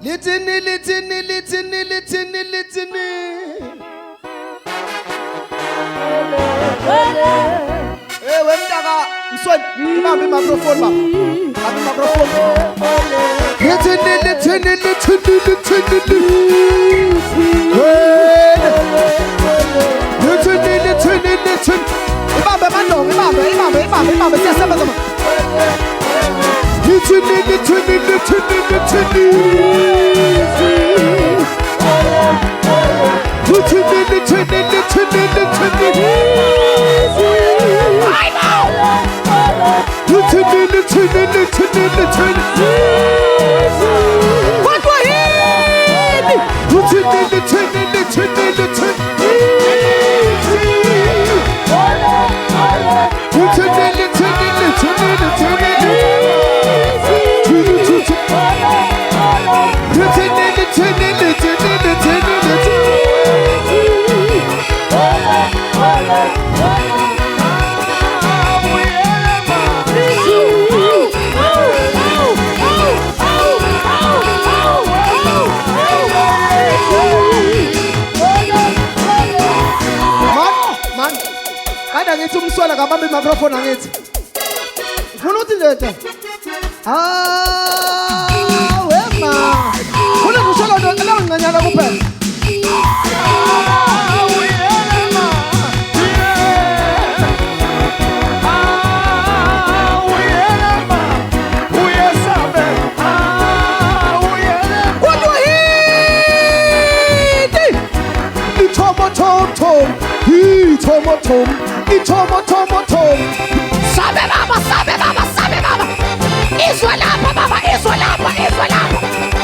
Lithini Lithini Lithini Lithini Lithini. Wemntaka msweni ibambe microphone baba. Ibambe microphone. Lithini Lithini Lithini Lithini. Lithini Lithini Lithini. Ibambe mandongo ibambe siyasebenza mama. Lithini Lithini Lithini Lithini. Lithini Lithini Lithini Lithini. Lithini Lithini Lithini Lithini. What were he? Lithini Lithini Lithini Lithini. Lithini Lithini Lithini Lithini. Ngithi umswela kabambe microphone angithi. Ufuna uthi nje. Wema. Ufuna ukushela ndo leyo nganyana kuphela. Tom. Sabe baba. Izwa lapha baba, izwa lapha.